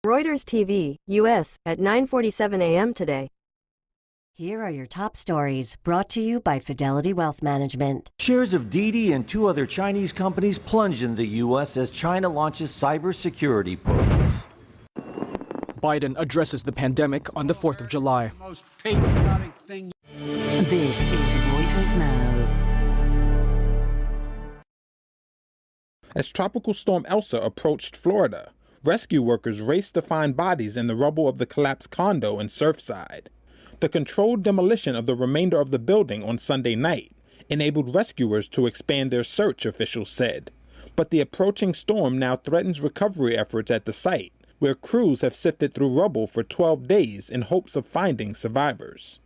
Reuters TV, U.S., at 9:47 a.m. today. Here are your top stories, brought to you by Fidelity Wealth Management. Shares of Didi and two other Chinese companies plunge in the U.S. as China launches cybersecurity programs. Biden addresses the pandemic on the 4th of July. Most patriotic thing. This is Reuters Now. As Tropical Storm Elsa approached Florida, rescue workers raced to find bodies in the rubble of the collapsed condo in Surfside. The controlled demolition of the remainder of the building on Sunday night enabled rescuers to expand their search, officials said. But the approaching storm now threatens recovery efforts at the site, where crews have sifted through rubble for 12 days in hopes of finding survivors.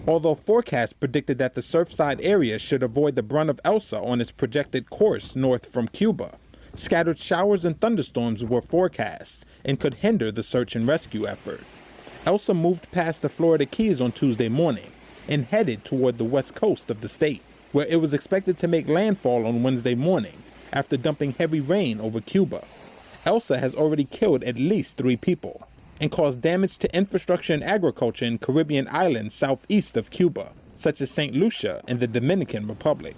Although forecasts predicted that the Surfside area should avoid the brunt of Elsa on its projected course north from Cuba, scattered showers and thunderstorms were forecast and could hinder the search and rescue effort. Elsa moved past the Florida Keys on Tuesday morning and headed toward the west coast of the state, where it was expected to make landfall on Wednesday morning after dumping heavy rain over Cuba. Elsa has already killed at least 3 people and caused damage to infrastructure and agriculture in Caribbean islands southeast of Cuba, such as St. Lucia and the Dominican Republic.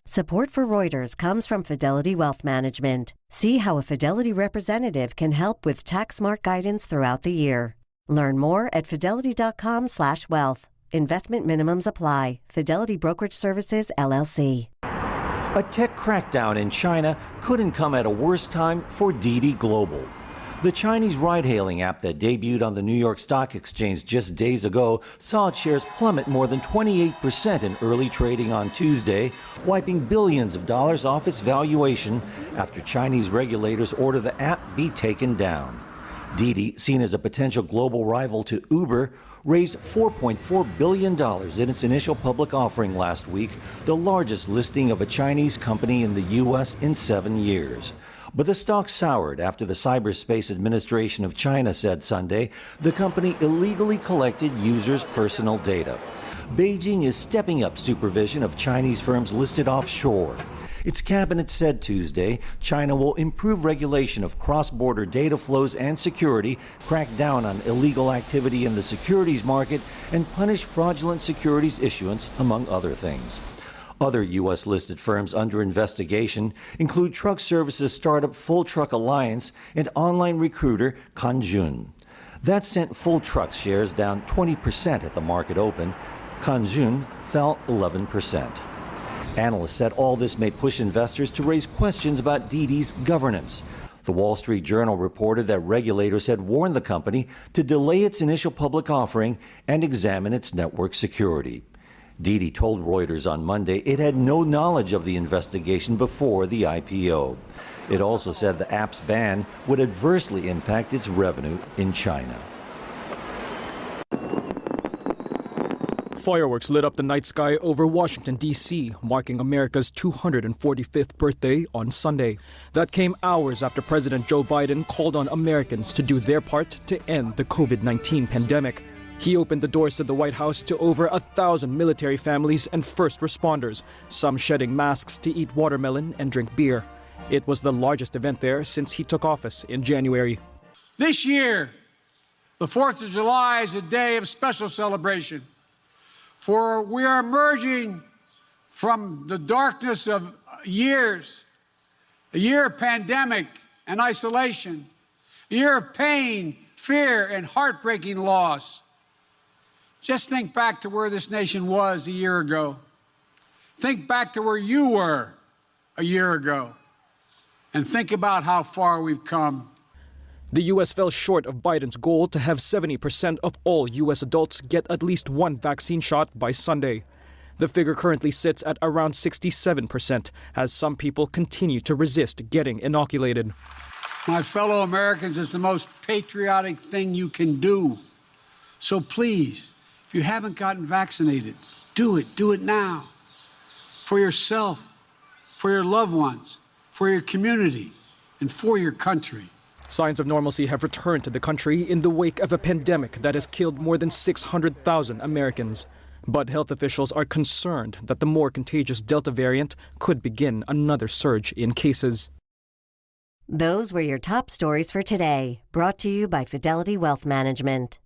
Support for Reuters comes from Fidelity Wealth Management. See how a Fidelity representative can help with tax-smart guidance throughout the year. Learn more at fidelity.com/wealth. Investment minimums apply. Fidelity Brokerage Services, LLC. A tech crackdown in China couldn't come at a worse time for Didi Global. The Chinese ride-hailing app that debuted on the New York Stock Exchange just days ago saw its shares plummet more than 28% in early trading on Tuesday, wiping billions of dollars off its valuation after Chinese regulators ordered the app be taken down. Didi, seen as a potential global rival to Uber, raised $4.4 billion in its initial public offering last week, the largest listing of a Chinese company in the U.S. in 7 years. But the stock soured after the Cyberspace Administration of China said Sunday the company illegally collected users' personal data. Beijing is stepping up supervision of Chinese firms listed offshore. Its cabinet said Tuesday China will improve regulation of cross-border data flows and security, crack down on illegal activity in the securities market, and punish fraudulent securities issuance, among other things. Other U.S.-listed firms under investigation include truck services startup Full Truck Alliance and online recruiter Kanjun. That sent Full Truck's shares down 20% at the market open. Kanjun fell 11%. Analysts said all this may push investors to raise questions about Didi's governance. The Wall Street Journal reported that regulators had warned the company to delay its initial public offering and examine its network security. Didi told Reuters on Monday it had no knowledge of the investigation before the IPO. It also said the app's ban would adversely impact its revenue in China. Fireworks lit up the night sky over Washington, D.C., marking America's 245th birthday on Sunday. That came hours after President Joe Biden called on Americans to do their part to end the COVID-19 pandemic. He opened the doors to the White House to over 1,000 military families and first responders, some shedding masks to eat watermelon and drink beer. It was the largest event there since he took office in January. This year, the 4th of July is a day of special celebration, for we are emerging from the darkness of years, a year of pandemic and isolation, a year of pain, fear, and heartbreaking loss. Just think back to where this nation was a year ago. Think back to where you were a year ago. And think about how far we've come. The U.S. fell short of Biden's goal to have 70% of all U.S. adults get at least one vaccine shot by Sunday. The figure currently sits at around 67%, as some people continue to resist getting inoculated. My fellow Americans, it's the most patriotic thing you can do. So please, if you haven't gotten vaccinated, do it. Do it now. For yourself, for your loved ones, for your community, and for your country. Signs of normalcy have returned to the country in the wake of a pandemic that has killed more than 600,000 Americans. But health officials are concerned that the more contagious Delta variant could begin another surge in cases. Those were your top stories for today, brought to you by Fidelity Wealth Management.